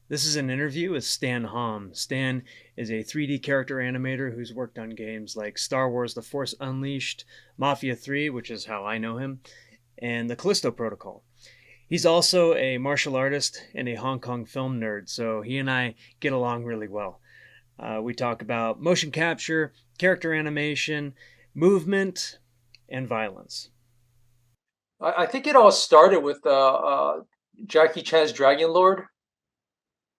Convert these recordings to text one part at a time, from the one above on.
This is an interview with Stan Hom. Stan is a 3D character animator who's worked on games like Star Wars The Force Unleashed, Mafia 3, which is how I know him, and the Callisto Protocol. He's also a martial artist and a Hong Kong film nerd, so he and I get along really well. We talk about motion capture, character animation, movement, and violence. I think it all started with Jackie Chan's Dragon Lord.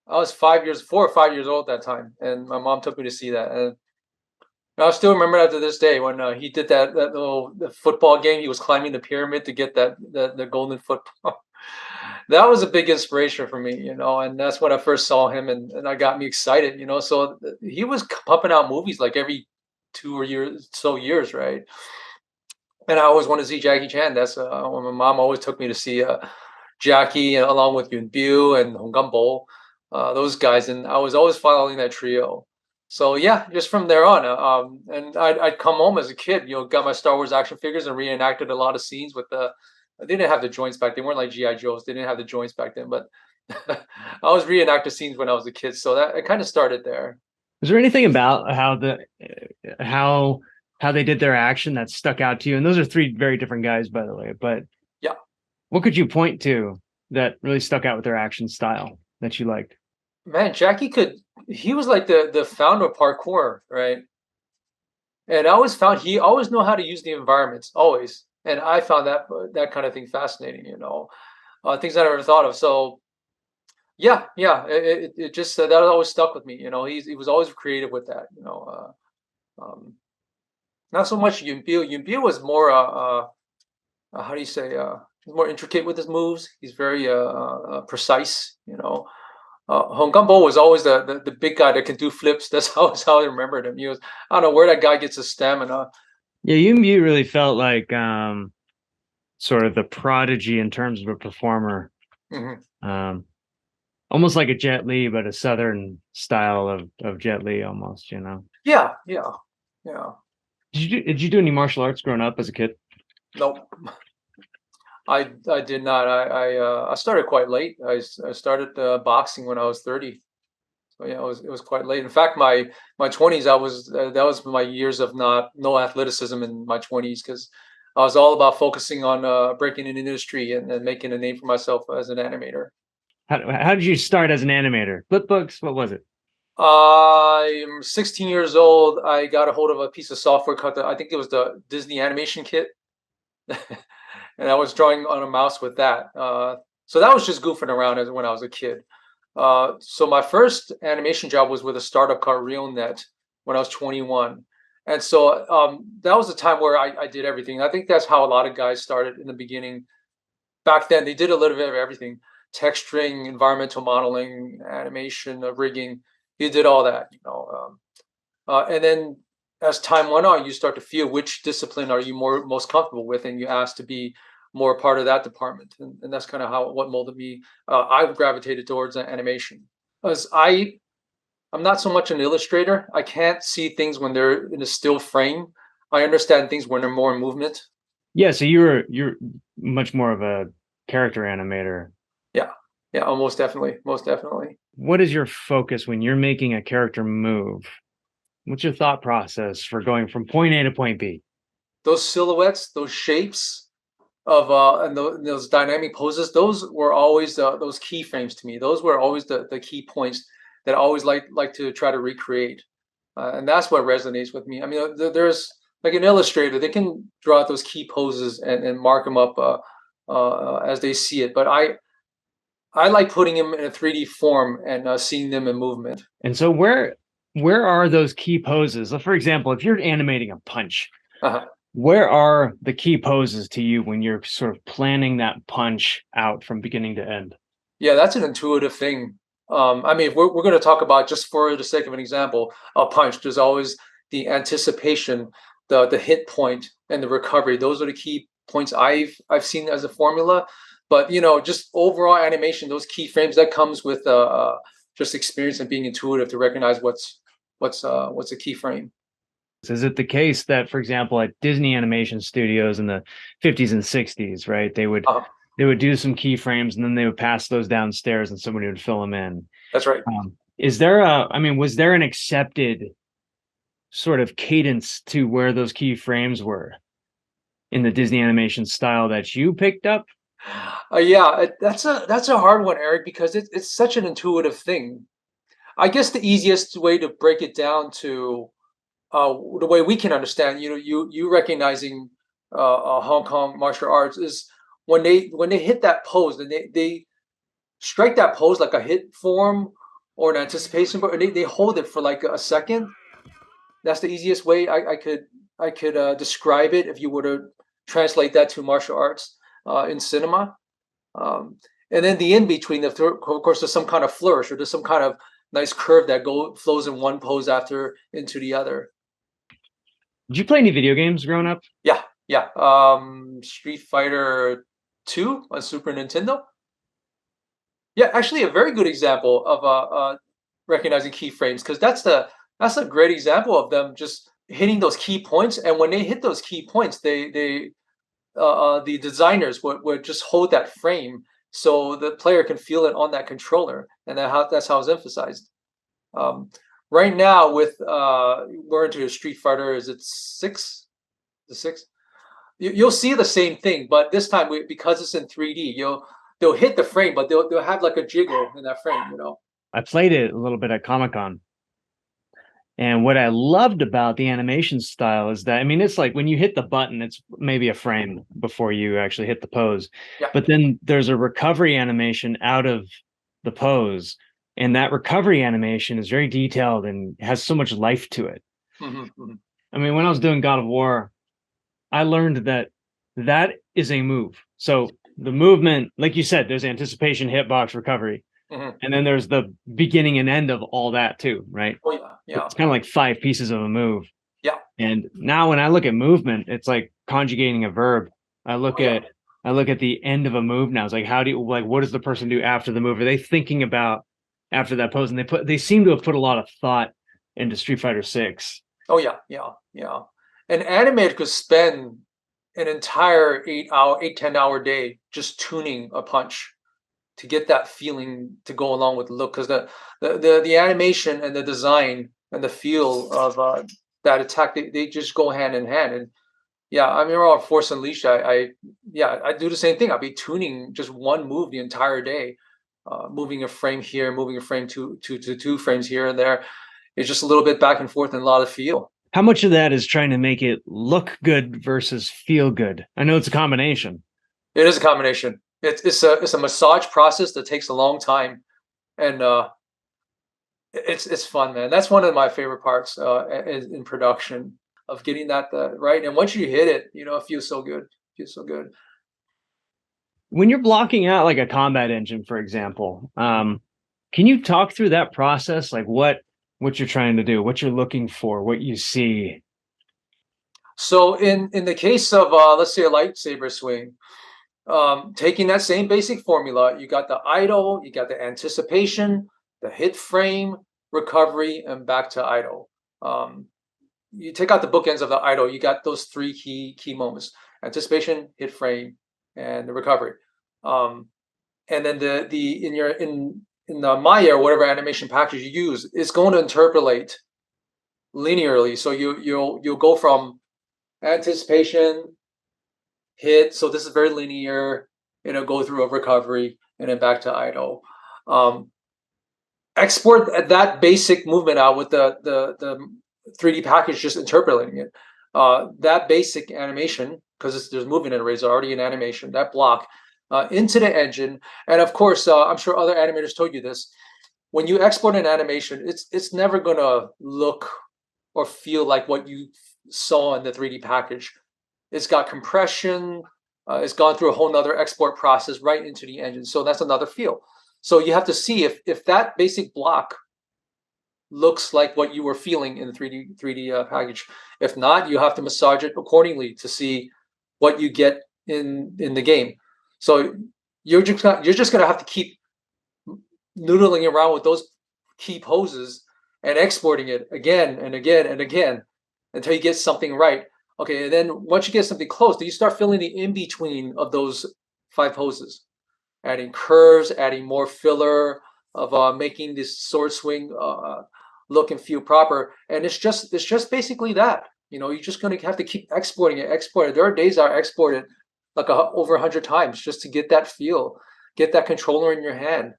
I was 4 or 5 years old at that time, and my mom took me to see that. And I still remember that to this day when he did that little the football game. He was climbing the pyramid to get the golden football. That was a big inspiration for me, and that's when I first saw him, and I got me excited. So he was pumping out movies like every 2 or years, right? And I always wanted to see Jackie Chan. That's when my mom always took me to see Jackie along with Yun Biu and Hong Gambo, those guys, and I was always following that trio. So yeah, just from there on, and I'd come home as a kid, got my Star Wars action figures and reenacted a lot of scenes with the. They didn't have the joints back. They weren't like GI Joes. They didn't have the joints back then, but I was reenacting scenes when I was a kid. So that it kind of started there. Is there anything about how how they did their action that stuck out to you? And those are three very different guys, by the way. But Yeah, what could you point to that really stuck out with their action style that you liked? man, Jackie could. He was like the founder of parkour, right? And I always found he always know how to use the environments, always. And I found that kind of thing fascinating, things I never thought of. So yeah, yeah, it just that always stuck with me. He was always creative with that. Not so much Yun Biu. Yun Biu was more how do you say he's more intricate with his moves. He's very precise. Hong Gambo was always the big guy that can do flips. That's how I remembered him. He was I don't know where that guy gets his stamina. Yeah, you really felt like sort of the prodigy in terms of a performer. Mhm. Um, Almost like a Jet Li, but a southern style of Jet Li almost. Yeah, yeah, yeah. Did you do any martial arts growing up as a kid? Nope. I did not. I started quite late. I started boxing when I was 30. So yeah, it was quite late. In fact, my 20s, I was that was my years of not no athleticism in my 20s because I was all about focusing on breaking in the industry and making a name for myself as an animator. How did you start as an animator? Flip books? What was it? I'm 16 years old. I got a hold of a piece of software called I think it was the Disney animation kit, and I was drawing on a mouse with that. So that was just goofing around as when I was a kid. So my first animation job was with a startup called RealNet when I was 21. And so that was the time where I did everything. I think that's how a lot of guys started in the beginning. Back then, they did a little bit of everything: texturing, environmental modeling, animation, rigging. You did all that. And then as time went on, you start to feel which discipline are you most comfortable with, and you ask to be more a part of that department, and that's kind of how what molded me. I gravitated towards animation because I'm not so much an illustrator. I can't see things when they're in a still frame. I understand things when they're more in movement. Yeah, so you're much more of a character animator. Yeah, yeah, oh, most definitely. What is your focus when you're making a character move? What's your thought process for going from point A to point B? Those silhouettes, those shapes of and those dynamic poses, those were always those keyframes to me. Those were always the key points that I always like to try to recreate, and that's what resonates with me. I mean, there's like an illustrator; they can draw out those key poses and mark them up as they see it. But I like putting them in a 3D form and seeing them in movement. And so where are those key poses? For example, if you're animating a punch, Uh-huh. where are the key poses to you when you're sort of planning that punch out from beginning to end? Yeah, that's an intuitive thing. I mean, if we're going to talk about, just for the sake of an example, a punch. There's always the anticipation, the hit point, and the recovery. Those are the key points I've seen as a formula. But just overall animation, those keyframes that comes with just experience and being intuitive to recognize what's a keyframe. Is it the case that, for example, at Disney animation studios in the 50s and 60s, right, they would Uh, they would do some keyframes and then they would pass those downstairs and somebody would fill them in. That's right. Is there I mean, was there an accepted sort of cadence to where those keyframes were in the Disney animation style that you picked up? Yeah, that's a hard one, Eric, because it's such an intuitive thing. I guess the easiest way to break it down to the way we can understand, you recognizing Hong Kong martial arts is when they hit that pose, and they strike that pose like a hit form or an anticipation, but they hold it for like a second. That's the easiest way I could describe it if you were to translate that to martial arts in cinema. And then the in between, of course, there's some kind of flourish or there's some kind of nice curve that flows in one pose after into the other. Did you play any video games growing up? Yeah, yeah. Street Fighter 2 on Super Nintendo. Yeah, actually, a very good example of recognizing keyframes, because that's a great example of them just hitting those key points. And when they hit those key points, the designers would just hold that frame so the player can feel it on that controller, and that's how it's emphasized. Um, right now, with we're into Street Fighter, is it six? The six? You'll see the same thing, but this time because it's in 3D, they'll hit the frame, but they'll have like a jiggle in that frame, you know. I played it a little bit at Comic-Con. And what I loved about the animation style is that, I mean, it's like when you hit the button, it's maybe a frame before you actually hit the pose. Yeah. But then there's a recovery animation out of the pose. And that recovery animation is very detailed and has so much life to it. Mm-hmm. I mean, when I was doing God of War, I learned that that is a move. So the movement, like you said, there's anticipation, hitbox, recovery. Mm-hmm. And then there's the beginning and end of all that too, right? Oh yeah, yeah, It's kind of like 5 pieces of a move. yeah. And now when I look at movement, it's like conjugating a verb. I look Oh, yeah. at I look at the end of a move now. It's like, how do you, like, what does the person do after the move? Are they thinking about after that pose? And they seem to have put a lot of thought into Street Fighter 6. Oh yeah, yeah, yeah. An animator could spend an entire 10-hour day just tuning a punch to get that feeling to go along with the look, because the animation and the design and the feel of that attack, they just go hand in hand. And yeah, I remember on Force Unleashed, I do the same thing. I'll be tuning just one move the entire day, moving a frame here, moving a frame two frames here and there. It's just a little bit back and forth and a lot of feel. How much of that is trying to make it look good versus feel good? I know it's a combination. It is a combination. It's a massage process that takes a long time, and it's fun, man. That's one of my favorite parts in production, of getting that right. And once you hit it, it feels so good. It feels so good. When you're blocking out like a combat engine, for example, can you talk through that process? Like what you're trying to do, what you're looking for, what you see? So in the case of let's say a lightsaber swing, taking that same basic formula, you got the idle, you got the anticipation, the hit frame, recovery, and back to idle. You take out the bookends of the idle, you got those three key moments: anticipation, hit frame, and the recovery. And then the in the Maya, or whatever animation package you use, is going to interpolate linearly. So you'll go from anticipation, hit. So this is very linear. It'll go through a recovery and then back to idle. Export that basic movement out with the 3D package, just interpolating it. That basic animation, because there's movement in arrays already in animation, that block into the engine. And of course, I'm sure other animators told you this. When you export an animation, it's never gonna look or feel like what you saw in the 3D package. It's got compression. It's gone through a whole nother export process right into the engine. So that's another feel. So you have to see if that basic block looks like what you were feeling in the 3D package. If not, you have to massage it accordingly to see what you get in the game. So you're just gonna have to keep noodling around with those key poses and exporting it again and again and again until you get something right. Okay, and then once you get something close, then you start filling the in between of those five poses, adding curves, adding more filler of making this sword swing look and feel proper. And it's just basically that. You're just gonna have to keep exporting it, export it. There are days I export it like over 100 times just to get that feel, get that controller in your hand.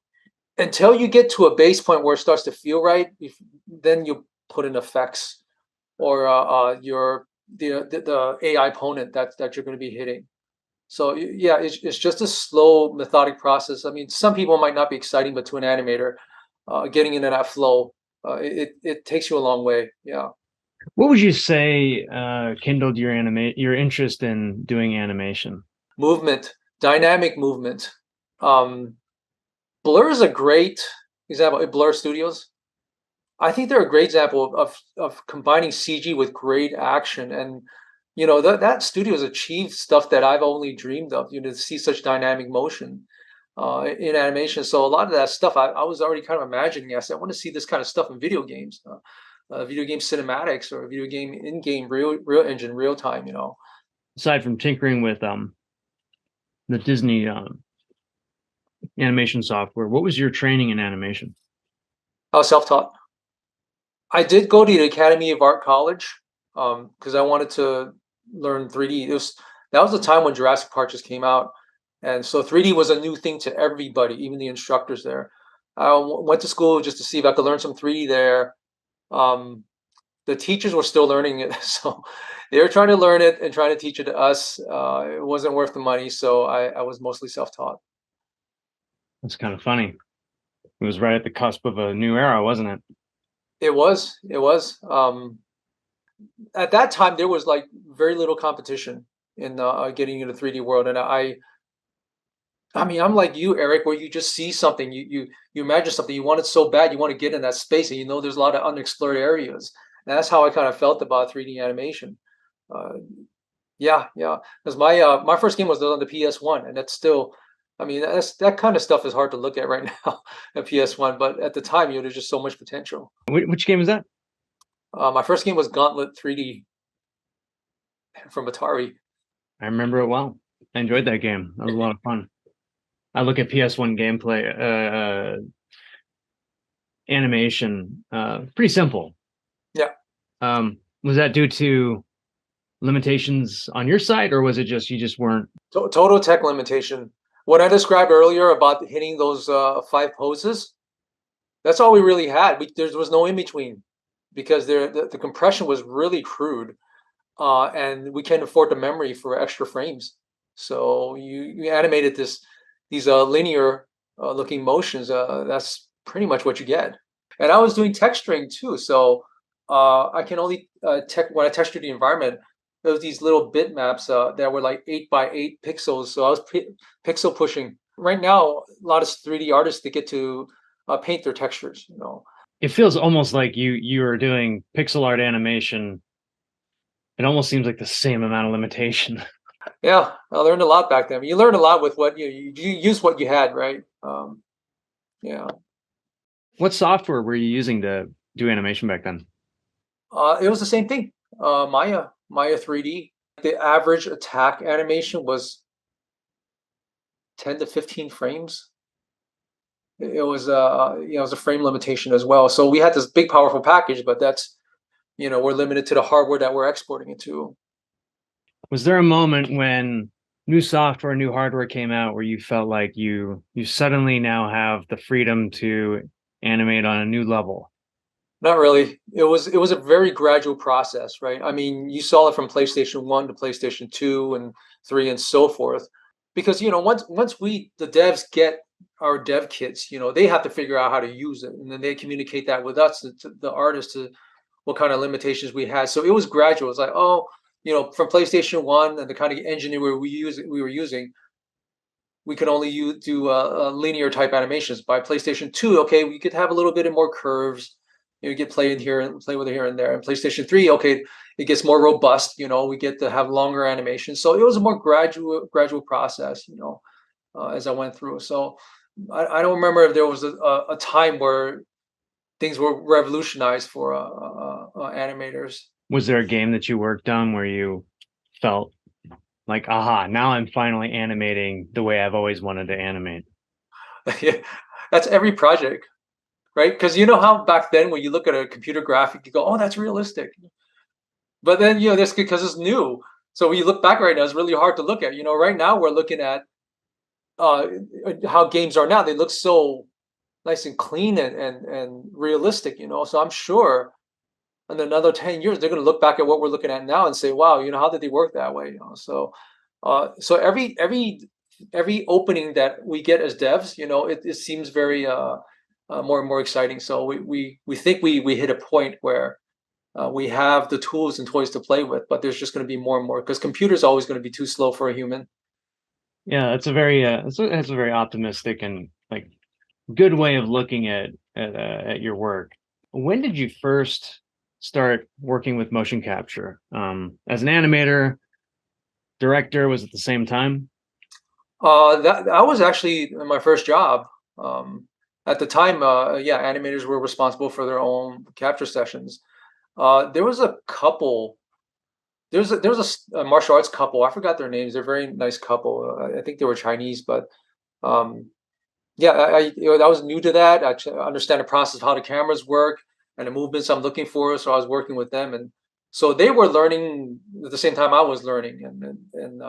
Until you get to a base point where it starts to feel right, then you put in effects or your the AI opponent that you're going to be hitting. So yeah, it's just a slow, methodic process. I mean, some people might not be exciting, but to an animator, getting into that flow, it takes you a long way. Yeah, What would you say kindled your interest in doing animation? movement, dynamic movement. Um, Blur is a great example. Blur Studios. I think they're a great example of combining CG with great action, and that studio has achieved stuff that I've only dreamed of. To see such dynamic motion in animation. So a lot of that stuff I was already kind of imagining. I said, I want to see this kind of stuff in video games, video game cinematics or video game in-game real engine, real time. Aside from tinkering with the Disney animation software, what was your training in animation? I was self-taught. I did go to the Academy of Art College because I wanted to learn 3D. That was the time when Jurassic Park just came out, and so 3D was a new thing to everybody, even the instructors there. I went to school just to see if I could learn some 3D there. Um, the teachers were still learning it, so they were trying to learn it and trying to teach it to us. It wasn't worth the money, so I was mostly self-taught. That's kind of funny. It was right at the cusp of a new era, wasn't it? It was. At that time, there was like very little competition in getting into the 3D world, and I mean, I'm like you, Eric, where you just see something, you imagine something, you want it so bad, you want to get in that space, and there's a lot of unexplored areas. And that's how I kind of felt about 3D animation. Uh, yeah, yeah. Because my first game was on the PS1, and that's still, I mean, that kind of stuff is hard to look at right now, at PS1. But at the time, there's just so much potential. Which game is that? My first game was Gauntlet 3D from Atari. I remember it well. I enjoyed that game. That was a lot of fun. I look at PS1 gameplay, animation, pretty simple. Yeah. Was that due to limitations on your side, or was it just you just weren't? Total tech limitation. What I described earlier about hitting those five poses, that's all we really had. There was no in between because the compression was really crude, and we can't afford the memory for extra frames. So you animated these linear looking motions. That's pretty much what you get. And I was doing texturing too, so I can only when I textured the environment, there was these little bitmaps that were like 8 by 8 pixels. So I was pixel pushing. Right now, a lot of 3D artists they get to paint their textures. It feels almost like you are doing pixel art animation. It almost seems like the same amount of limitation. Yeah, I learned a lot back then. You learn a lot with what you use what you had, right? Yeah. What software were you using to do animation back then? It was the same thing. Maya 3D. The average attack animation was 10 to 15 frames. It was it was a frame limitation as well. So we had this big powerful package, but that's we're limited to the hardware that we're exporting it to. Was there a moment when new software, new hardware came out where you felt like you suddenly now have the freedom to animate on a new level? Not really. It was a very gradual process, right? I mean, you saw it from PlayStation 1 to PlayStation 2 and 3 and so forth. Because once we the devs get our dev kits, they have to figure out how to use it, and then they communicate that with us, to the artists, to what kind of limitations we had. So it was gradual. It's like, oh, from PlayStation 1 and the kind of engine we were using, we could only do linear type animations. By PlayStation 2, okay, we could have a little bit of more curves. You get play in here and play with it here and there. And PlayStation 3, okay, it gets more robust. We get to have longer animations. So it was a more gradual process. As I went through. So I don't remember if there was a time where things were revolutionized for animators. Was there a game that you worked on where you felt like, aha, now I'm finally animating the way I've always wanted to animate? Yeah, that's every project, right? Because you know how back then when you look at a computer graphic, you go, "Oh, that's realistic." But then that's because it's new. So when you look back right now, it's really hard to look at. Right now we're looking at uh, how games are now. They look so nice and clean and realistic. So I'm sure in another 10 years they're going to look back at what we're looking at now and say, "Wow, how did they work that way?" So every opening that we get as devs, it seems very more and more exciting. So we think we hit a point where we have the tools and toys to play with, but there's just going to be more and more because computers always going to be too slow for a human. Yeah, that's a very optimistic and like good way of looking at your work. When did you first start working with motion capture? As an animator, director, was at the same time? That was actually my first job. At the time, yeah, animators were responsible for their own capture sessions. There was a couple. There was a martial arts couple. I forgot their names. They're a very nice couple. I think they were Chinese, but um, yeah, I was new to that. Understand the process of how the cameras work and the movements I'm looking for. So I was working with them, and so they were learning at the same time I was learning. And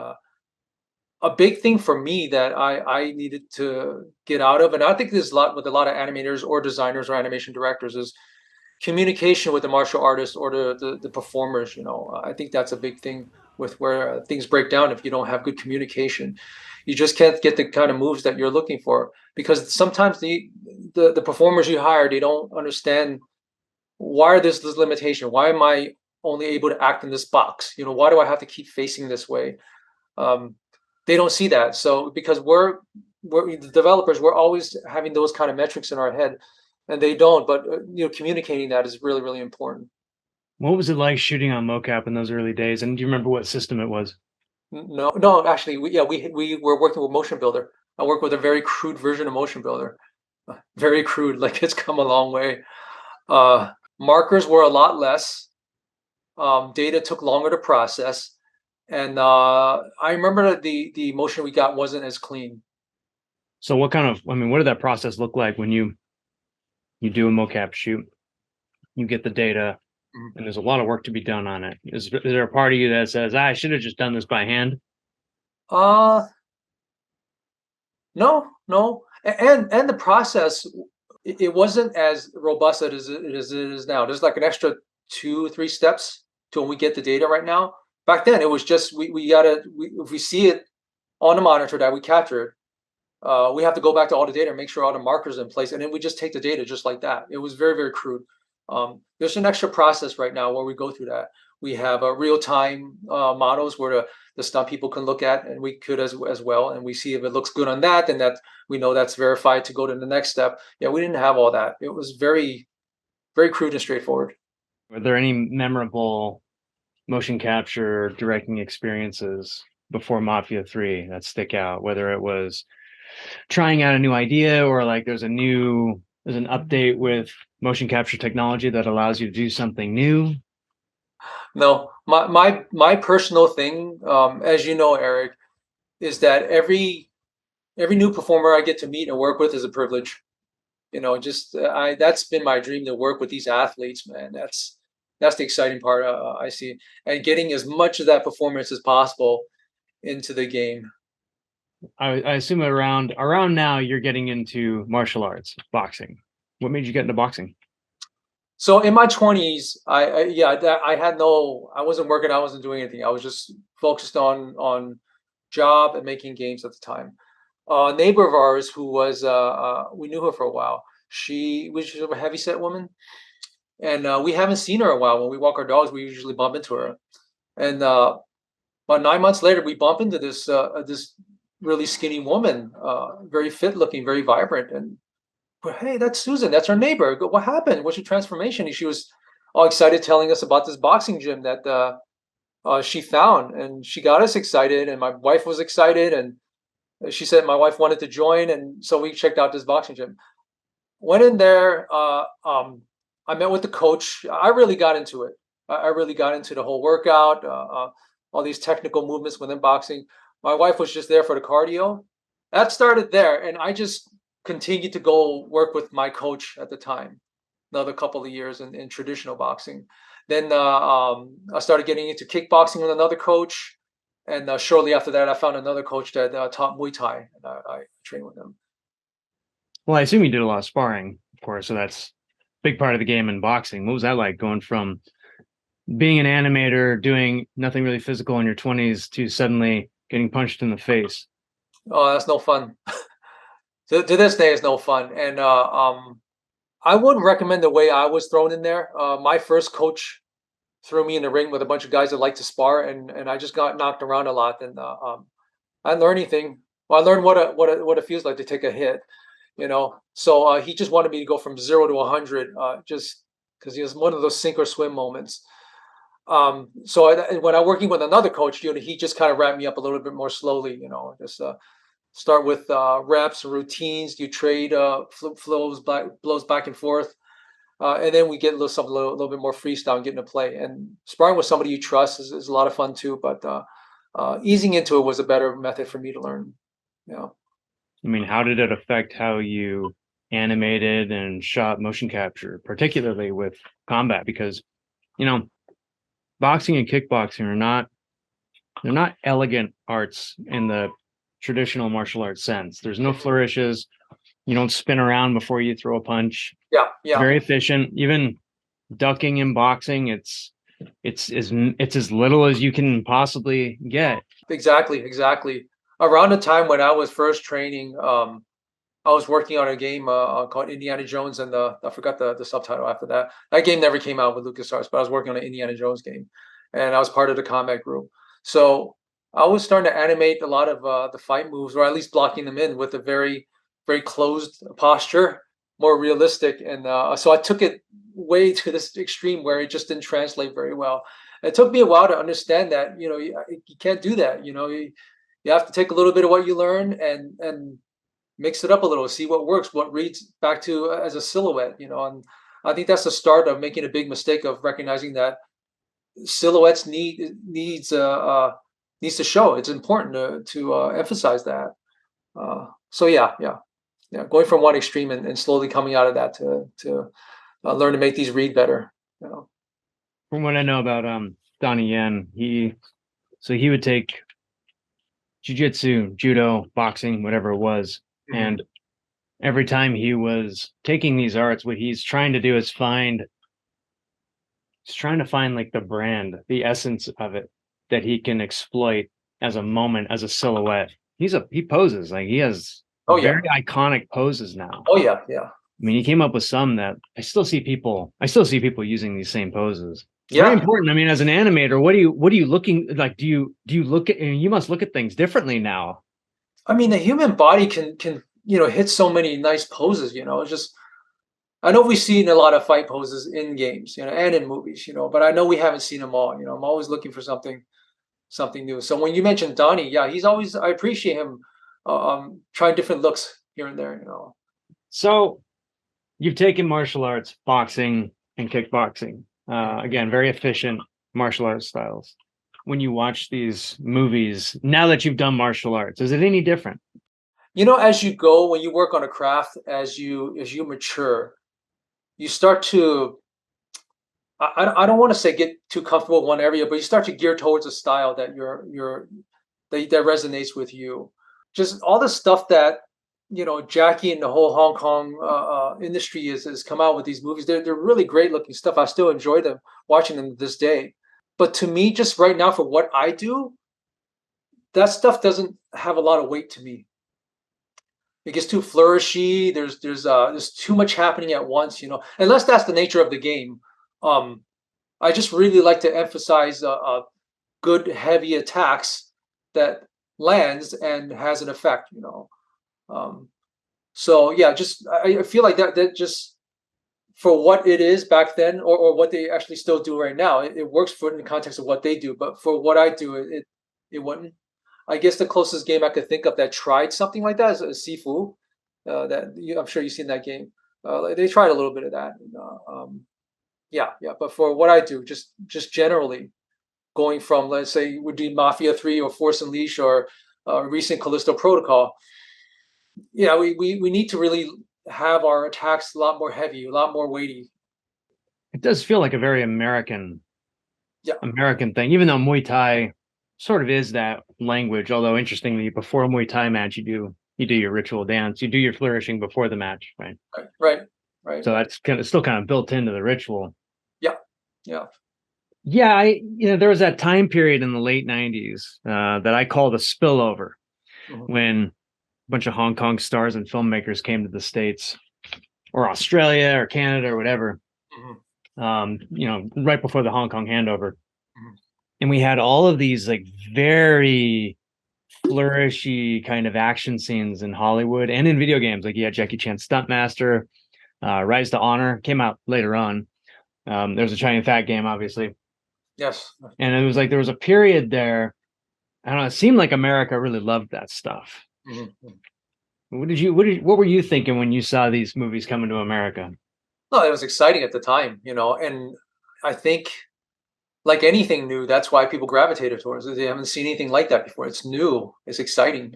a big thing for me that I needed to get out of, and I think there's a lot with a lot of animators or designers or animation directors, is communication with the martial artists or the performers. I think that's a big thing with where things break down if you don't have good communication. You just can't get the kind of moves that you're looking for because sometimes the performers you hire, they don't understand why are this limitation. Why am I only able to act in this box? Why do I have to keep facing this way? Um, they don't see that. So because we're the developers, we're always having those kind of metrics in our head, and they don't. But communicating that is really really important. What was it like shooting on mocap in those early days? And do you remember what system it was? No, no, actually, we were working with Motion Builder. I work with a very crude version of Motion Builder. Very crude, like it's come a long way. Markers were a lot less. Data took longer to process, and I remember that the motion we got wasn't as clean. So what did that process look like when you do a mocap shoot? You get the data Mhm. and there's a lot of work to be done on it. Is there a part of you that says, I should have just done this by hand? Uh, no, no, and the process, it wasn't as robust as it is now. There's like an extra 2 3 steps to when we get the data right now. Back then, it was just we gotta if we see it on the monitor that we captured, we have to go back to all the data and make sure all the markers are in place, and then we just take the data just like that. It was very, very crude. There's an extra process right now where we go through that. We have real-time models where the stunt people can look at, and we could as well, and we see if it looks good on that, and that we know that's verified to go to the next step. Yeah, we didn't have all that. It was very, very crude and straightforward. Were there any memorable motion capture directing experiences before Mafia 3 that stick out? Whether it was trying out a new idea or like there's an update with motion capture technology that allows you to do something new. No, my personal thing, as you know, Eric, is that every new performer I get to meet and work with is a privilege. Just I that's been my dream to work with these athletes, man. That's the exciting part I see, and getting as much of that performance as possible into the game. I assume around now you're getting into martial arts, boxing. What made you get into boxing? So in my 20s, yeah, I had I wasn't working, I wasn't doing anything. I was just focused on job and making games at the time. A neighbor of ours who was we knew her for a while. She was just a heavy set woman, and we haven't seen her in a while. When we walk our dogs, we usually bump into her. And about 9 months later, we bump into this really skinny woman, very fit looking, very vibrant. And hey, that's Susan. That's our neighbor. What happened? What's your transformation? And she was all excited, telling us about this boxing gym that she found, and she got us excited. And my wife was excited, and she said my wife wanted to join, and so we checked out this boxing gym. Went in there. I met with the coach. I really got into it. I really got into the whole workout. all these technical movements within boxing. My wife was just there for the cardio. That started there, and I just continued to go work with my coach at the time. Another couple of years in traditional boxing. Then I started getting into kickboxing with another coach, and shortly after that, I found another coach that taught Muay Thai, and I trained with him. Well, I assume you did a lot of sparring, of course, so that's a big part of the game in boxing. What was that like going from being an animator, doing nothing really physical in your 20s to suddenly getting punched in the face? Oh, that's no fun. To this day, it's no fun, and I wouldn't recommend the way I was thrown in there. My first coach threw me in the ring with a bunch of guys that like to spar, and I just got knocked around a lot. And I didn't learn anything. Well, I learned what it feels like to take a hit, you know. So he just wanted me to go from 0 to 100, just because he was one of those sink or swim moments. When I'm working with another coach, he just kind of wrapped me up a little bit more slowly, just start with reps and routines. You trade blows back and forth, and then we get a little bit more freestyle and get into play. And sparring with somebody you trust is a lot of fun too. But easing into it was a better method for me to learn. Yeah. I mean, how did it affect how you animated and shot motion capture, particularly with combat? Because, you know, boxing and kickboxing are not they're not elegant arts in the traditional martial arts sense. There's no flourishes. You don't spin around before you throw a punch. Yeah. It's Yeah. very efficient. Even ducking in boxing, it's as little as you can possibly get. Exactly. Exactly. Around the time when I was first training, I was working on a game called Indiana Jones, and I forgot the subtitle after that. That game never came out with LucasArts, but I was working on an Indiana Jones game, and I was part of the combat group. So I was starting to animate a lot of the fight moves, or at least blocking them in with a very, very closed posture, more realistic. And so I took it way to this extreme where it just didn't translate very well. It took me a while to understand that you can't do that. You have to take a little bit of what you learn and mix it up a little, see what works, what reads back to as a silhouette, and I think that's the start of making a big mistake of recognizing that silhouettes needs to show. It's important to emphasize that. So yeah, going from one extreme and slowly coming out of that to learn to make these read better. You know. From what I know about Donnie Yen, he would take jujitsu, judo, boxing, whatever it was, Mhm. and every time he was taking these arts, what he's trying to do is he's trying to find like the brand, the essence of it that he can exploit as a moment, as a silhouette. He poses like he has Oh yeah, very iconic poses now. oh yeah, yeah, I mean, he came up with some that I still see people using these same poses. It's very yeah. important. I mean, as an animator, what are you looking like? Do you look at, you must look at things differently now. I mean, the human body can hit so many nice poses. It's just I know we've seen a lot of fight poses in games, and in movies, but I know we haven't seen them all. I'm always looking for something new. So when you mentioned Donnie, yeah, I appreciate him trying different looks here and there. So you've taken martial arts, boxing and kickboxing. Again, very efficient martial arts styles. When you watch these movies, now that you've done martial arts, is it any different? As you go, when you work on a craft, as you mature, you start to I don't want to say get too comfortable in one area, but you start to gear towards a style that that resonates with you. Just all the stuff that Jackie and the whole Hong Kong industry has come out with these movies. They're really great looking stuff. I still enjoy them, watching them to this day. But to me, just right now for what I do, that stuff doesn't have a lot of weight to me. It gets too flourishy. There's too much happening at once. Unless that's the nature of the game. Um, I just really like to emphasize good heavy attacks that lands and has an effect. Um, so yeah, just I feel like that just for what it is back then, or what they actually still do right now, it works for in the context of what they do. But for what I do, it wouldn't. I guess the closest game I could think of that tried something like that is Sifu. I'm sure you've seen that game. They tried a little bit of that. Yeah, yeah. But for what I do, just generally, going from, let's say, would be Mafia 3 or Force Unleashed or recent Callisto Protocol. Yeah, we need to really have our attacks a lot more heavy, a lot more weighty. It does feel like a very Yeah. American thing, even though Muay Thai sort of is that language. Although interestingly, before a Muay Thai match, you do your ritual dance, you do your flourishing before the match, right? Right. Right. Right. So that's kind of still kind of built into the ritual. Yeah. Yeah. Yeah, there was that time period in the late '90s that I call the spillover, Mhm. when a bunch of Hong Kong stars and filmmakers came to the States or Australia or Canada or whatever, Mhm. right before the Hong Kong handover. Mhm. And we had all of these like very flourishy kind of action scenes in Hollywood and in video games. Like you had Jackie Chan Stuntmaster, Rise to Honor came out later on. There's a China Fat game, obviously. Yes. And it was like there was a period there. I don't know, it seemed like America really loved that stuff. Mhm. Mhm. What were you thinking when you saw these movies coming to America? No, it was exciting at the time, and I think like anything new, that's why people gravitated towards it. They haven't seen anything like that before. It's new, it's exciting.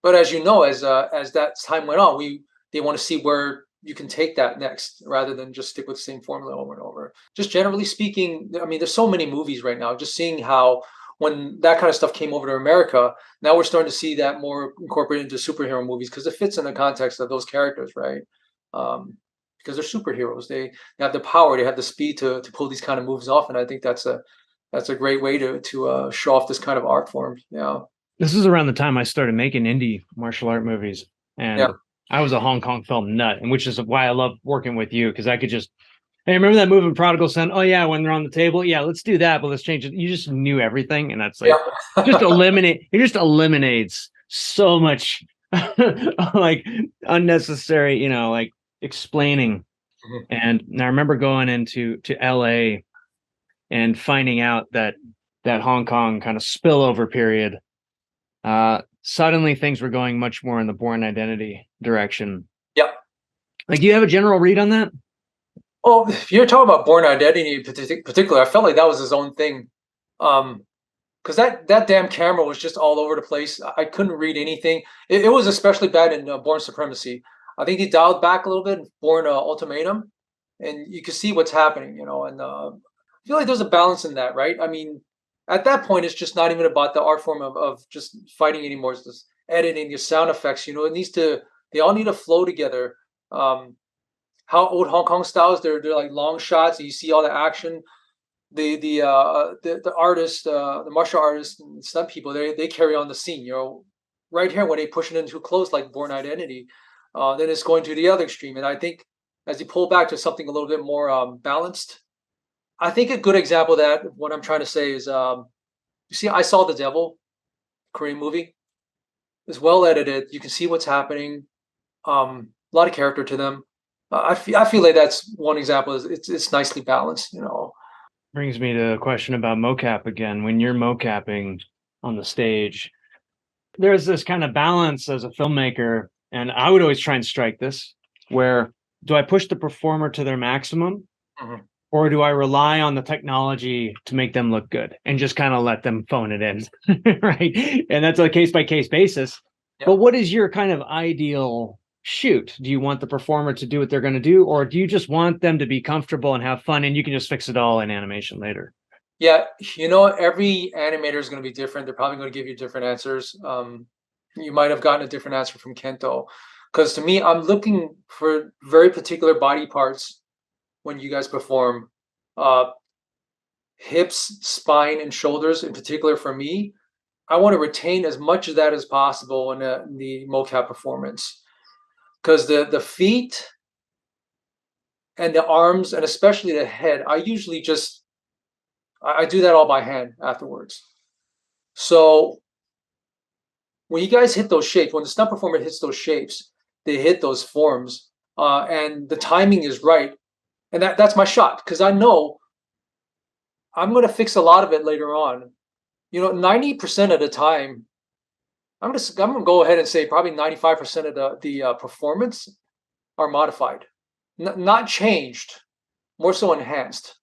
But as you know, as that time went on, they want to see where you can take that next rather than just stick with the same formula over and over. Just generally speaking, I mean, there's so many movies right now. Just seeing how when that kind of stuff came over to America, now we're starting to see that more incorporated into superhero movies because it fits in the context of those characters, right? Um, because they're superheroes. They have the power, they have the speed to pull these kind of moves off, and I think that's a great way to show off this kind of art form. Yeah, This is around the time I started making indie martial art movies, yeah, and I was a Hong Kong film nut, and which is why I love working with you because I could just, hey, remember that movie Prodigal Son? Oh yeah, when they're on the table, yeah, let's do that, but let's change it. You just knew everything, and that's like just yeah. eliminate. It just eliminates so much like unnecessary, like explaining. And I remember going to LA and finding out that Hong Kong kind of spillover period, suddenly things were going much more in the Born Identity direction. Yeah. Like, do you have a general read on that? Well, if you're talking about Born Identity in particular, I felt like that was his own thing. Because that damn camera was just all over the place. I couldn't read anything. It was especially bad in Born Supremacy. I think he dialed back a little bit in Born Ultimatum, and you can see what's happening. And I feel like there's a balance in that, right? I mean, at that point, it's just not even about the art form of just fighting anymore. It's just editing, your sound effects. They all need to flow together. Um, how old Hong Kong styles, they're like long shots, and you see all the action. The artists, the martial artists, and some people they carry on the scene. Right here when they push it in too close, like Born Identity, then it's going to the other extreme. And I think as you pull back to something a little bit more balanced, I think a good example of that what I'm trying to say is you see, I Saw the Devil, Korean movie. It's well edited. You can see what's happening. A lot of character to them. I feel like that's one example. Is it's nicely balanced. Brings me to a question about mocap again. When you're mocapping on the stage, there's this kind of balance as a filmmaker, and I would always try and strike this, where do I push the performer to their maximum, Mhm. or do I rely on the technology to make them look good and just kind of let them phone it in? Right. And that's a case by case basis. Yeah. But what is your kind of ideal shoot? Do you want the performer to do what they're going to do, or do you just want them to be comfortable and have fun and you can just fix it all in animation later? Yeah, every animator is going to be different. They're probably going to give you different answers. You might have gotten a different answer from Kento, because to me, I'm looking for very particular body parts when you guys perform. Uh, Hips, spine, and shoulders, in particular, for me, I want to retain as much of that as possible in the mocap performance, because the feet and the arms, and especially the head, I usually just I do that all by hand afterwards. So when you guys hit those shapes, when the stunt performer hits those shapes, they hit those forms, and the timing is right, and that's my shot because I know I'm going to fix a lot of it later on. 90% of the time, I'm gonna go ahead and say probably 95% of the performance are modified, not changed, more so enhanced.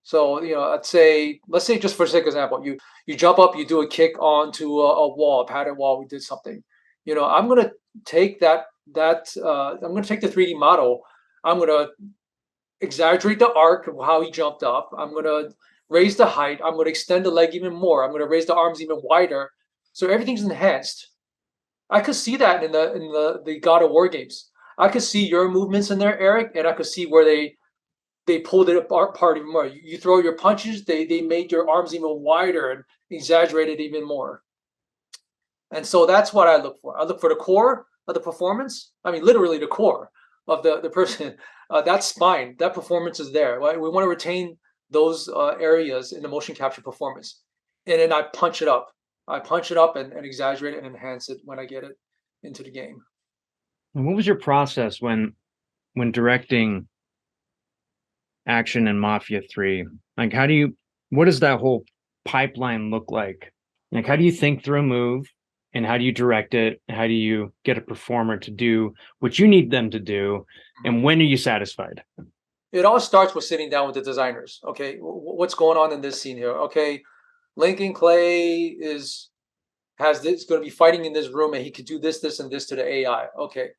So, let's say just for sake of example, you jump up, you do a kick onto a wall, a padded wall. We did something. I'm gonna take I'm gonna take the 3D model. I'm gonna exaggerate the arc of how he jumped up. I'm gonna raise the height. I'm gonna extend the leg even more. I'm gonna raise the arms even wider. So everything's enhanced. I could see that in the God of War games. I could see your movements in there, Eric, and I could see where they pulled it apart even more. You throw your punches, they made your arms even wider and exaggerated even more. And so that's what I look for. I look for the core of the performance. I mean, literally the core of the person. That spine, that performance is there. Right? We want to retain those areas in the motion capture performance. And then I punch it up. I punch it up and exaggerate it and enhance it when I get it into the game. And what was your process when directing action in Mafia 3? Like, what does that whole pipeline look like? Like, how do you think through a move, and how do you direct it? How do you get a performer to do what you need them to do? And when are you satisfied? It all starts with sitting down with the designers. Okay, what's going on in this scene here? Okay, Lincoln Clay is has this going to be fighting in this room, and he could do this, this, and this to the AI. Okay,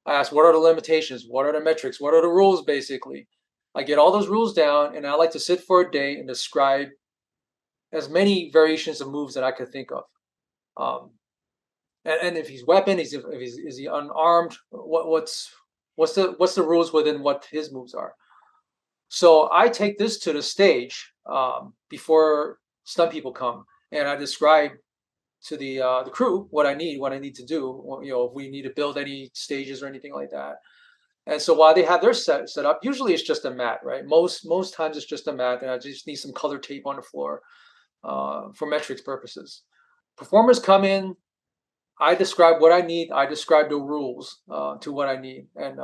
I ask, what are the limitations? What are the metrics? What are the rules? Basically, I get all those rules down, and I like to sit for a day and describe as many variations of moves that I could think of. Um, and if he's weapon, is he unarmed? What's the rules within what his moves are? So I take this to the stage before stunt people come, and I describe to the crew what I need to do. If we need to build any stages or anything like that. And so while they have their set up, usually it's just a mat, right? Most times it's just a mat, and I just need some color tape on the floor for metrics purposes. Performers come in. I describe what I need. I describe the rules to what I need, and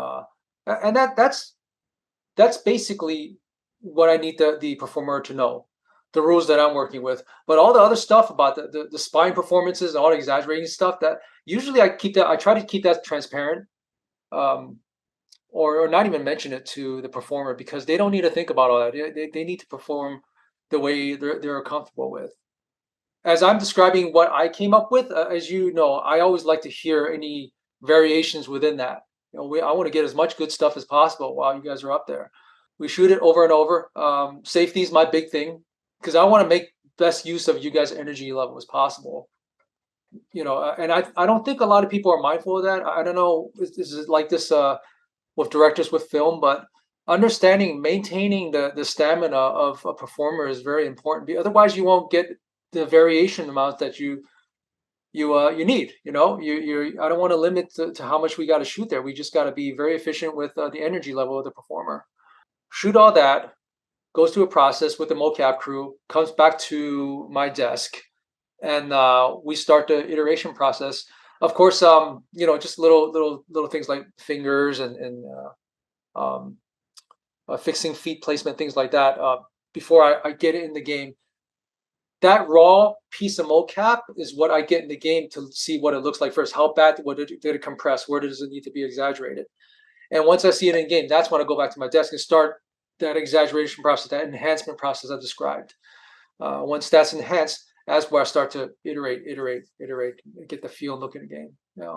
that's basically what I need the performer to know, the rules that I'm working with. But all the other stuff about the spine performances and all the exaggerating stuff, that usually I try to keep that transparent, um, or not even mention it to the performer, because they don't need to think about all that. They need to perform the way they're comfortable with. As I'm describing what I came up with, as you know, I always like to hear any variations within that. I want to get as much good stuff as possible while you guys are up there. We shoot it over and over. Safety is my big thing, because I want to make best use of you guys' energy level as possible. And I don't think a lot of people are mindful of that. I don't know. This is like this with directors with film, but maintaining the stamina of a performer is very important. Otherwise, you won't get the variation amount that you need. I don't want to limit to how much we got to shoot there. We just got to be very efficient with the energy level of the performer. Shoot all that, goes through a process with the mocap crew, comes back to my desk, and we start the iteration process. Of course, just little things like fingers um, fixing feet placement, things like that. Before I get it in the game, that raw piece of mocap is what I get in the game to see what it looks like first. How bad did it compress? Where does it need to be exaggerated? And once I see it in game, that's when I go back to my desk and start that exaggeration process, that enhancement process I described. Once that's enhanced, that's where I start to iterate, get the feel and look in the game. Yeah.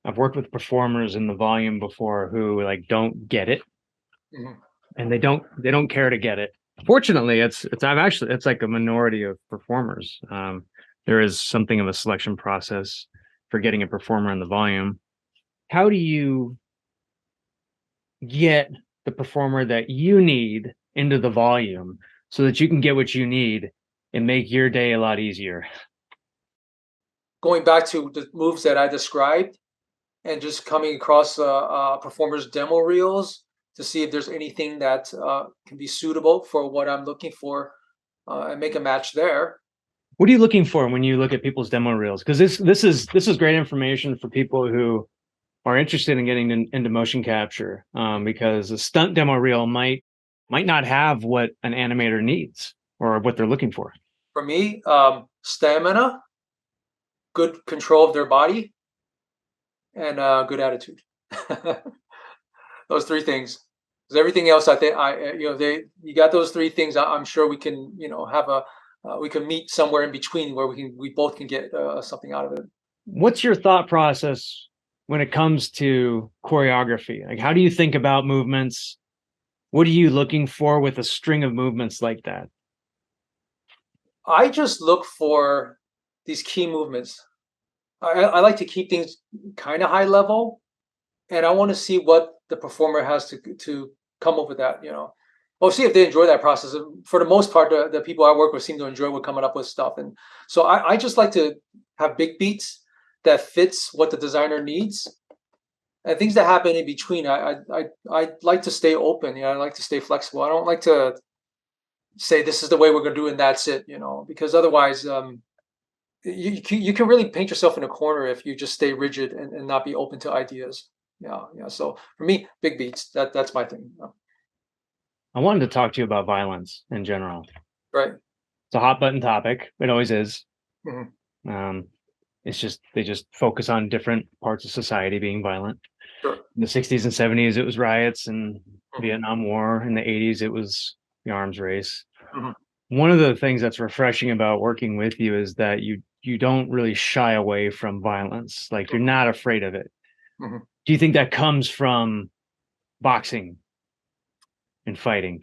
I've worked with performers in the volume before who like don't get it, Mhm. and they don't care to get it. Fortunately, it's like a minority of performers. There is something of a selection process for getting a performer in the volume. How do you get the performer that you need into the volume so that you can get what you need and make your day a lot easier? Going back to the moves that I described, and just coming across performers' demo reels to see if there's anything that can be suitable for what I'm looking for, and make a match there. What are you looking for when you look at people's demo reels? Because this is great information for people who are interested in getting into motion capture, because a stunt demo reel might not have what an animator needs or what they're looking for. For me, stamina, good control of their body, and good attitude. Those three things. Because everything else, I think, you got those three things. I'm sure we can, have we can meet somewhere in between where we both can get something out of it. What's your thought process when it comes to choreography? Like, how do you think about movements? What are you looking for with a string of movements like that? I just look for these key movements. I like to keep things kind of high level, and I want to see what the performer has to come up with that. Well, see if they enjoy that process. For the most part, the people I work with seem to enjoy what coming up with stuff, and so I just like to have big beats that fits what the designer needs, and things that happen in between. I like to stay open. I like to stay flexible. I don't like to say this is the way we're going to do it and that's it. Because otherwise, you can really paint yourself in a corner if you just stay rigid and not be open to ideas. Yeah, yeah. So for me, big beats. That's my thing. I wanted to talk to you about violence in general. Right. It's a hot button topic. It always is. Hmm. Um, it's just they just focus on different parts of society being violent. Sure. In the 60s and 70s, it was riots and Hmm. Vietnam War. In the 80s, it was the arms race. Hmm. One of the things that's refreshing about working with you is that you don't really shy away from violence. Like you're not afraid of it. Hmm. Do you think that comes from boxing and fighting?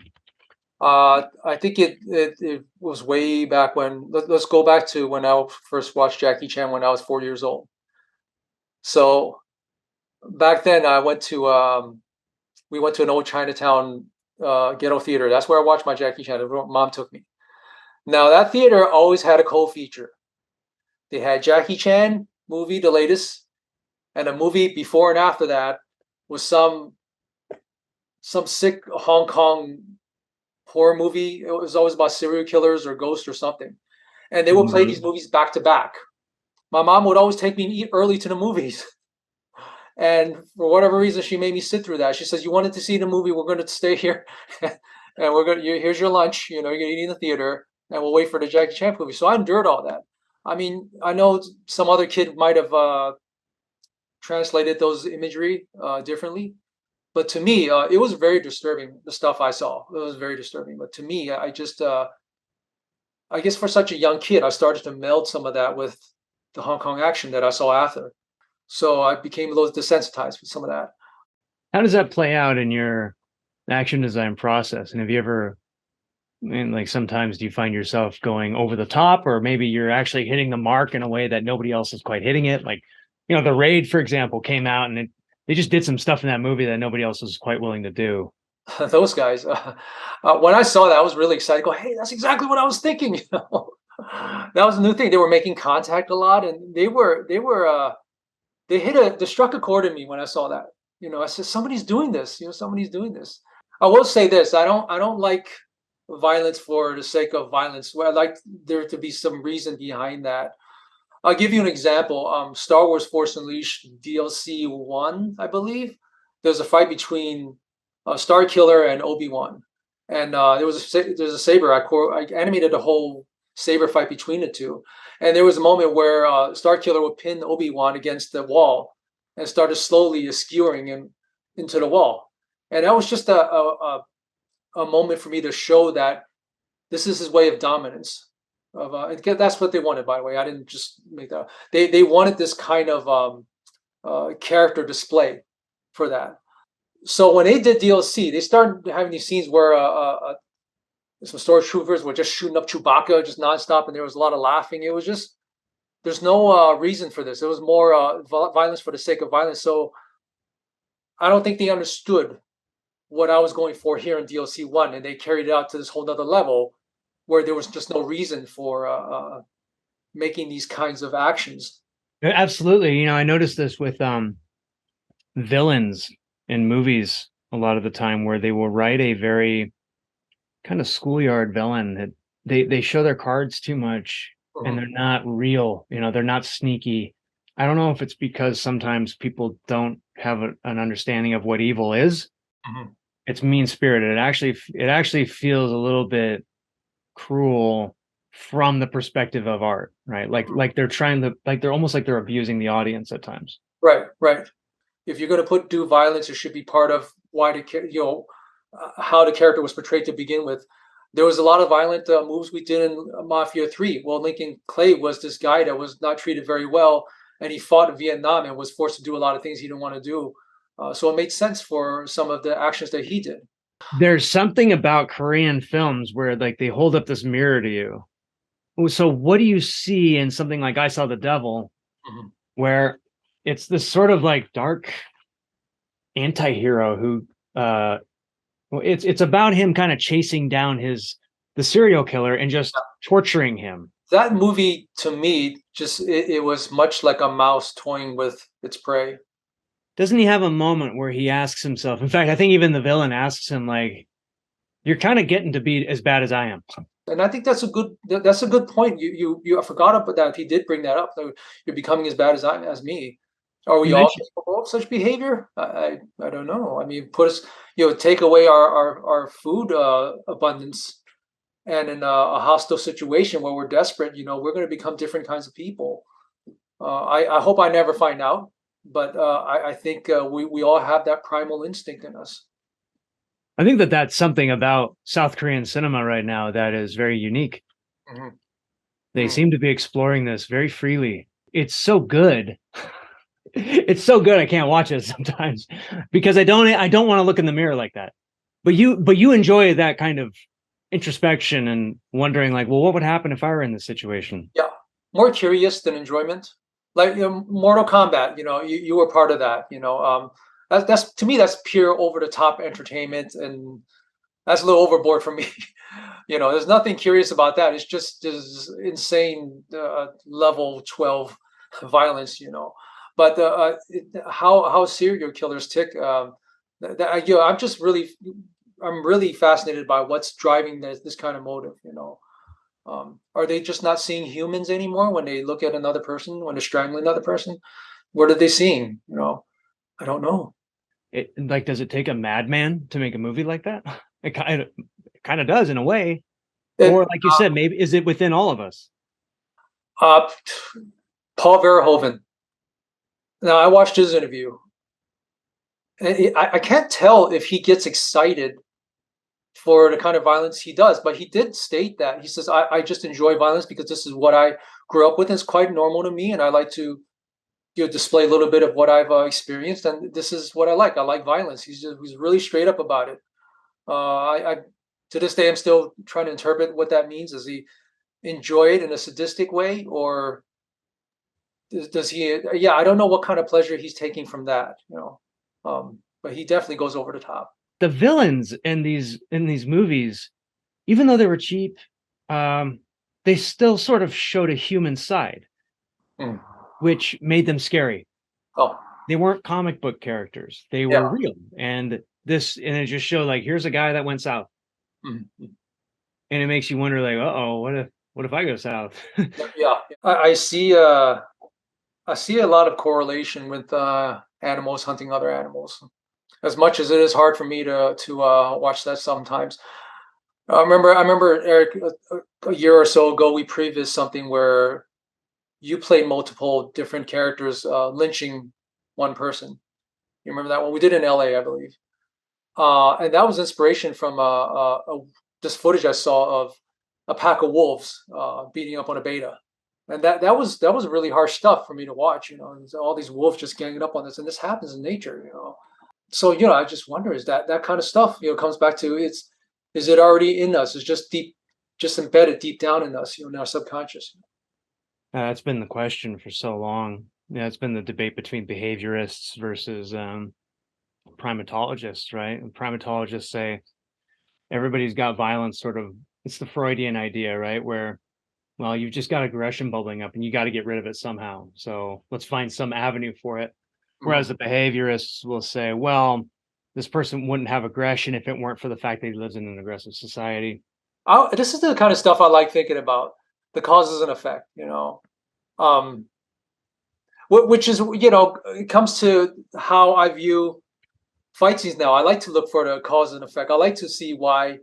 I think it was way back when. Let's go back to when I first watched Jackie Chan when I was 4 years old. So back then, we went to an old Chinatown ghetto theater. That's where I watched my Jackie Chan. Mom took me. Now that theater always had a co-feature. They had Jackie Chan movie, the latest, and a movie before and after that was some sick Hong Kong horror movie. It was always about serial killers or ghosts or something. And they would play these Mhm. movies back to back. My mom would always take me early to the movies. And for whatever reason, she made me sit through that. She says, "You wanted to see the movie? We're going to stay here, and here's your lunch. You're going to eat in the theater, and we'll wait for the Jackie Chan movie." So I endured all that. I mean, I know some other kid might have translated those imagery differently, but to me, it was very disturbing. The stuff I saw, it was very disturbing. But to me, I guess for such a young kid, I started to meld some of that with the Hong Kong action that I saw after. So I became a little desensitized with some of that. How does that play out in your action design process? And have you ever, and like sometimes do you find yourself going over the top, or maybe you're actually hitting the mark in a way that nobody else is quite hitting it? Like, The Raid, for example, came out and they just did some stuff in that movie that nobody else was quite willing to do. Those guys. When I saw that, I was really excited. Go, hey, that's exactly what I was thinking. That was a new thing. They were making contact a lot, and they struck a chord in me when I saw that. I said somebody's doing this. Somebody's doing this. I will say this: I don't like violence for the sake of violence. Well, I like there to be some reason behind that. I'll give you an example. Star Wars Force Unleashed DLC one, I believe. There's a fight between Star Killer and Obi-Wan, and there's a saber. I animated the whole saber fight between the two, and there was a moment where Star Killer would pin Obi-Wan against the wall and started slowly skewering him into the wall, and that was just a moment for me to show that this is his way of dominance. That's what they wanted, by the way. I didn't just make that. They wanted this kind of character display for that. So when they did DLC, they started having these scenes where some stormtroopers were just shooting up Chewbacca just nonstop, and there was a lot of laughing. It was just there's no reason for this. It was more violence for the sake of violence. So I don't think they understood what I was going for here in DLC one, and they carried it out to this whole other level where there was just no reason for making these kinds of actions. Absolutely. I noticed this with villains in movies a lot of the time where they will write a very kind of schoolyard villain that they show their cards too much and Mhm. they're not real, they're not sneaky. I don't know if it's because sometimes people don't have an understanding of what evil is. Mhm. It's mean spirited. It actually feels a little bit cruel from the perspective of art, right? Like they're trying to like they're almost like they're abusing the audience at times. Right, right. If you're going to do violence, it should be part of why the how the character was portrayed to begin with. There was a lot of violent moves we did in Mafia 3. Well, Lincoln Clay was this guy that was not treated very well, and he fought in Vietnam and was forced to do a lot of things he didn't want to do. So it made sense for some of the actions that he did. There's something about Korean films where like they hold up this mirror to you. So what do you see in something like I Saw the Devil, Mhm. where it's this sort of like dark anti-hero who well, it's about him kind of chasing down the serial killer and just torturing him. That movie to me just it was much like a mouse toying with its prey. Doesn't he have a moment where he asks himself, in fact, I think even the villain asks him, like, you're kind of getting to be as bad as I am. And I think that's a good point. You I forgot about that. He did bring that up. That you're becoming as bad as me. Are we You all mentioned capable of such behavior? I don't know. I mean, put us, take away our food abundance, and in a hostile situation where we're desperate, we're going to become different kinds of people. I hope I never find out, but I think we all have that primal instinct in us. I think that that's something about South Korean cinema right now that is very unique. Mhm. They Mm. seem to be exploring this very freely. It's so good. It's so good I can't watch it sometimes because I don't want to look in the mirror like that. But you enjoy that kind of introspection and wondering like, well, what would happen if I were in this situation? Yeah, more curious than enjoyment. Like Mortal Kombat, you were part of that. That's to me that's pure over the top entertainment, and that's a little overboard for me. There's nothing curious about that. It's just this insane level 12 violence. But how serial killers tick. I'm really fascinated by what's driving this kind of motive. Are they just not seeing humans anymore when they look at another person, when they're strangling another person? What are they seeing? I don't know. Like, does it take a madman to make a movie like that? It kind of does in a way. It, Or like you said, maybe is it within all of us? uh, Paul Verhoeven. Now, I watched his interview. And I can't tell if he gets excited for the kind of violence he does, but he did state that. He says, I just enjoy violence because this is what I grew up with. And it's quite normal to me. And I like to display a little bit of what I've experienced. And this is what I like. I like violence. He's really straight up about it. I to this day, I'm still trying to interpret what that means. Does he enjoy it in a sadistic way, or does he? Yeah, I don't know what kind of pleasure he's taking from that. But he definitely goes over the top. The villains in these movies, even though they were cheap, um, they still sort of showed a human side, Mm. which made them scary. Oh, They weren't comic book characters; they yeah. were real. And it just showed like here's a guy that went south, Mhm. and it makes you wonder like, oh, what if I go south? Yeah. I see a lot of correlation with animals hunting other animals. As much as it is hard for me to watch that sometimes. I remember Eric, a year or so ago, we previewed something where you played multiple different characters lynching one person. You remember that one? We did in LA, I believe. And that was inspiration from this footage I saw of a pack of wolves beating up on a beta, and that was really harsh stuff for me to watch. And so all these wolves just ganging up on this, and this happens in nature. So I just wonder, is that kind of stuff comes back to, is it already in us? It's just deep, just embedded deep down in us, in our subconscious. That's been the question for so long. Yeah, it's been the debate between behaviorists versus primatologists, right? And primatologists say everybody's got violence sort of, it's the Freudian idea, right? Where, well, you've just got aggression bubbling up and you got to get rid of it somehow. So let's find some avenue for it. Whereas Mhm. the behaviorists will say, well, this person wouldn't have aggression if it weren't for the fact that he lives in an aggressive society. This is the kind of stuff I like thinking about, the causes and effect. Um, which is, it comes to how I view fight scenes now. I like to look for the cause and effect. I like to see why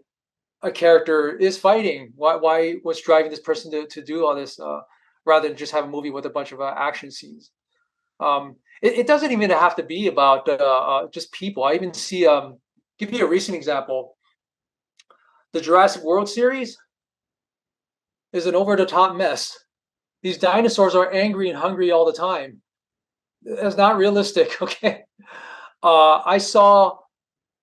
a character is fighting, why what's driving this person to do all this, rather than just have a movie with a bunch of action scenes. It doesn't even have to be about just people. I even see Give you a recent example. The Jurassic World series is an over the top mess. These dinosaurs are angry and hungry all the time. It's not realistic. Okay. I saw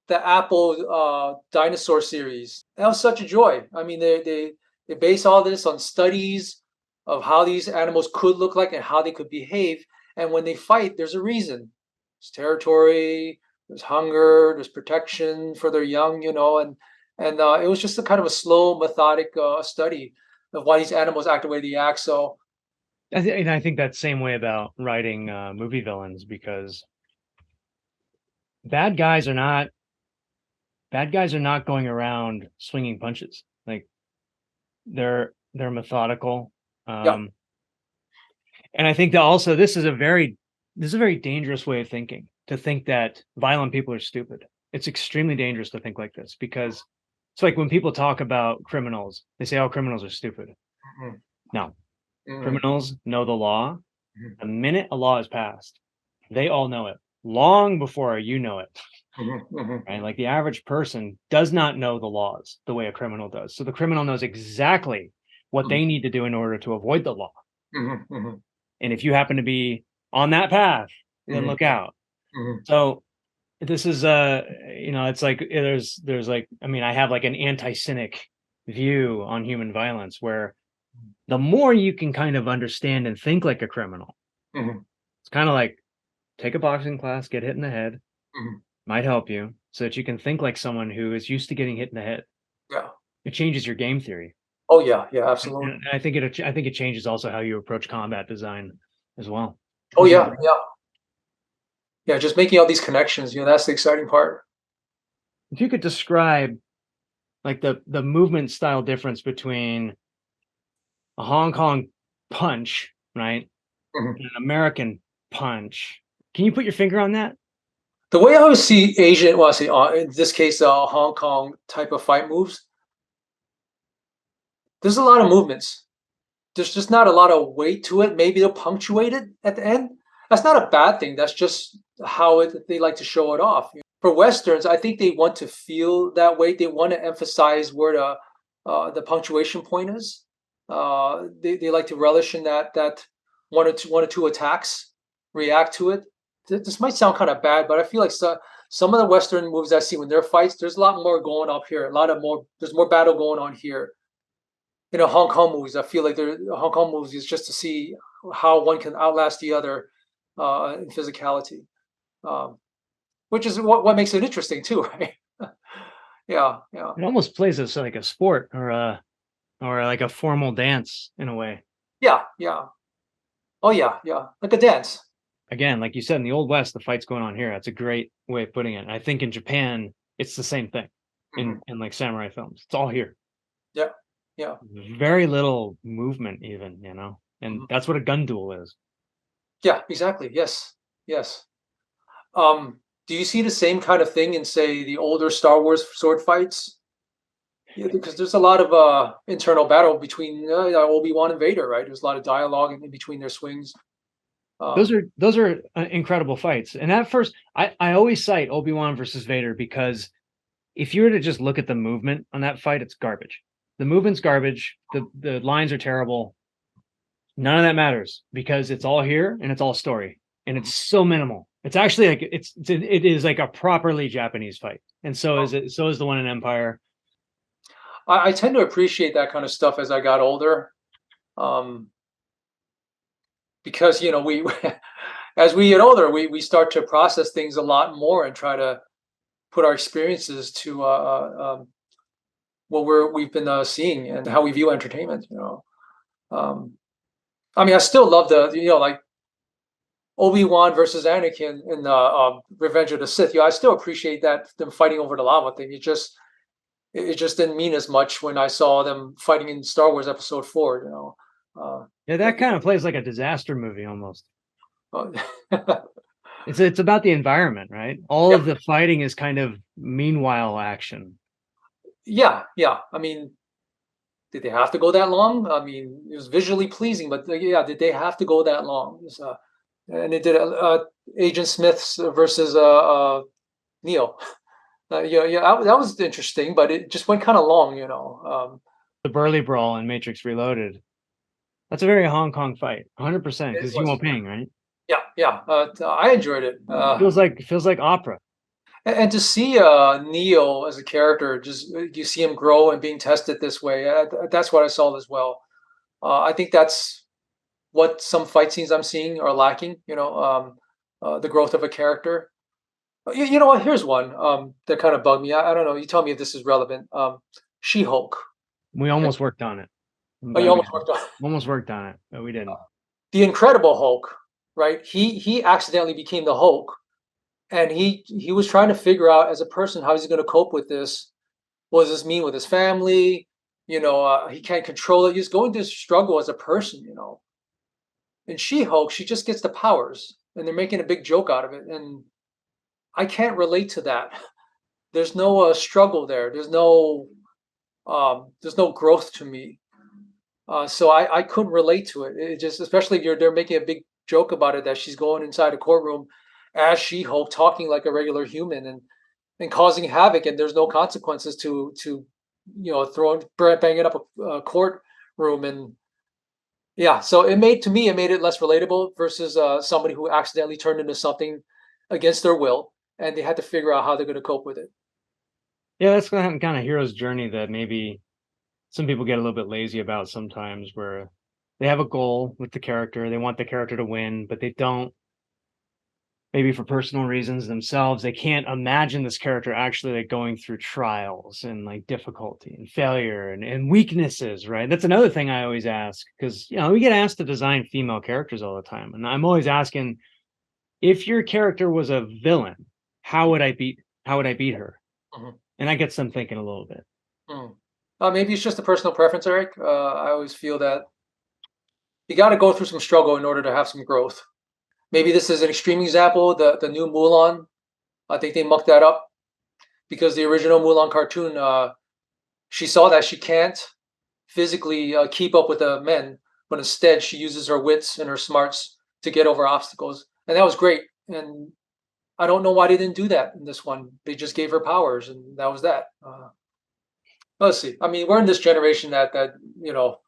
the Apple dinosaur series. That was such a joy. I mean, they base all this on studies of how these animals could look like and how they could behave. And when they fight, there's a reason. There's territory, there's hunger, there's protection for their young, and it was just a kind of a slow, methodic study of why these animals act the way they act. So And I think that same way about writing movie villains, because bad guys are not going around swinging punches. Like they're methodical. yeah, And I think that also this is a very dangerous way of thinking, to think that violent people are stupid. It's extremely dangerous to think like this, because it's like when people talk about criminals, they say, "Oh, criminals are stupid." mhm, No, mhm, criminals know the law. mhm, The minute a law is passed, they all know it long before you know it. mhm, mhm, Right? Like the average person does not know the laws the way a criminal does. So the criminal knows exactly what mhm, they need to do in order to avoid the law. mhm, mhm, And if you happen to be on that path, then mhm, look out. mhm, So this is it's like there's like, I mean, I have like an anti-cynic view on human violence, where the more you can kind of understand and think like a criminal, mhm, it's kind of like take a boxing class, get hit in the head, mhm. might help you so that you can think like someone who is used to getting hit in the head. Yeah. It changes your game theory. Oh yeah, yeah, And absolutely. I think it changes also how you approach combat design as well, Oh which is yeah, yeah, yeah. Just making all these connections, that's the exciting part. if you could describe like the movement style difference between a Hong Kong punch, right, Mhm. and an American punch. Can you put your finger on that? The way I would see Asian, well, I see in this case, Hong Kong type of fight moves. There's a lot of movements. There's just not a lot of weight to it. Maybe they'll punctuate it at the end. That's not a bad thing. That's just how they like to show it off. For westerns, I think they want to feel that weight. They want to emphasize where the punctuation point is. They like to relish in that one or two attacks, react to it. This might sound kind of bad, but I feel like some of the western movies I see when they're fights, there's a lot more going up here. There's more battle going on here. Hong Kong movies, I feel like Hong Kong movies is just to see how one can outlast the other in physicality, um, which is what makes it interesting too, right? Yeah, yeah, It almost plays as like a sport, or like a formal dance in a way. yeah, yeah. Oh yeah, yeah. Like a dance. Again, like you said, in the old west, the fight's going on here. That's a great way of putting it. And I think in Japan, it's the same thing. Hmm. In like samurai films, it's all here. Yeah, yeah. Very little movement, even, and Mhm. that's what a gun duel is. Yeah, exactly. Yes, yes. Do you see the same kind of thing in, say, the older Star Wars sword fights? Yeah, because there's a lot of internal battle between Obi-Wan and Vader, right? There's a lot of dialogue in between their swings. Those Um, are those are incredible fights. And at first, I always cite Obi-Wan versus Vader, because if you were to just look at the movement on that fight, it's garbage. The movement's garbage. The lines are terrible. None of that matters, because it's all here and it's all story, and it's so minimal. It's actually like it is like a properly Japanese fight, and so is it. So is the one in Empire. I tend to appreciate that kind of stuff as I got older, um, because we as we get older, we start to process things a lot more and try to put our experiences to what we've been seeing and how we view entertainment. Um, I mean, I still love like Obi-Wan versus Anakin in Revenge of the Sith. I still appreciate that them fighting over the lava thing. It just didn't mean as much when I saw them fighting in Star Wars Episode 4. Yeah, Uh, that kind of plays like a disaster movie almost. uh, It's about the environment, right? All yeah, of the fighting is kind of meanwhile action. yeah, yeah. I mean, did they have to go that long? I mean, it was visually pleasing, but yeah, did they have to go that long? And they did Agent Smith's versus Neo. Yeah, yeah, that was interesting, but it just went kind of long, you know. The Burly Brawl in Matrix Reloaded. That's a very Hong Kong fight, 100%, It because was, Yue Ping, right? yeah, yeah. I enjoyed it. Feels like opera. And to see Neo as a character, just you see him grow and being tested this way. That's what I saw as well. I think that's what some fight scenes I'm seeing are lacking. You know, the growth of a character. You know what? Here's one that kind of bugged me. I don't know. You tell me if this is relevant. She-Hulk. We almost worked on it. I'm Oh, you glad we almost didn't. worked on Almost worked on it, but we didn't. the Incredible Hulk, right? He accidentally became the Hulk, and he was trying to figure out as a person how he's going to cope with this. What does this mean with his family? You know, he can't control it. He's going to struggle as a person. You know, and She-Hulk, she just gets the powers, and they're making a big joke out of it, and I can't relate to that. There's no struggle there. There's no growth to me. So I couldn't relate to it. It just, especially if they're making a big joke about it that she's going inside a courtroom as She-Hulk, talking like a regular human and causing havoc, and there's no consequences to throwing banging up a courtroom. And yeah, so it made it less relatable versus somebody who accidentally turned into something against their will, and they had to figure out how they're going to cope with it. Yeah, that's the kind of hero's journey that maybe some people get a little bit lazy about sometimes, where they have a goal with the character, they want the character to win, but they don't, maybe for personal reasons themselves, they can't imagine this character actually like going through trials and like difficulty and failure and weaknesses, right? That's another thing I always ask, because we get asked to design female characters all the time, and I'm always asking, if your character was a villain, how would I beat her? Mhm. And that gets them thinking a little bit. Mm. Maybe it's just a personal preference, Eric. I always feel that you got to go through some struggle in order to have some growth. Maybe this is an extreme example. The new Mulan, I think they mucked that up because the original Mulan cartoon, she saw that she can't physically keep up with the men, but instead she uses her wits and her smarts to get over obstacles, and that was great. And I don't know why they didn't do that in this one. They just gave her powers, and that was that. Let's see. I mean, we're in this generation that you know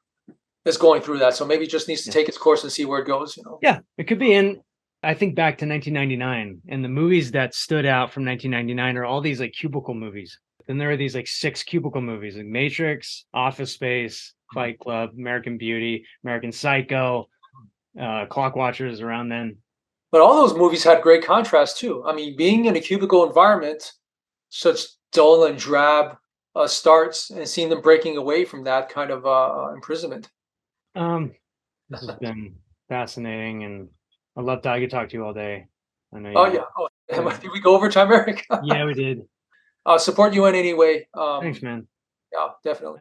is going through that, so maybe it just needs to Yeah. take its course and see where it goes. You know. Yeah, it could be. And I think back to 1999, and the movies that stood out from 1999 are all these like cubicle movies. Then there are these like six cubicle movies, like Matrix, Office Space, Mhm. Fight Club, American Beauty, American Psycho, Clock Watchers around then. But all those movies had great contrast too. I mean, being in a cubicle environment, such dull and drab starts, and seeing them breaking away from that kind of imprisonment. Um, this has been fascinating, and I love to I could talk to you all day. I know Oh you. yeah. Oh, Yeah, did we go over time, Eric? yeah, we did. Support you in any way. Thanks, man. Yeah, definitely.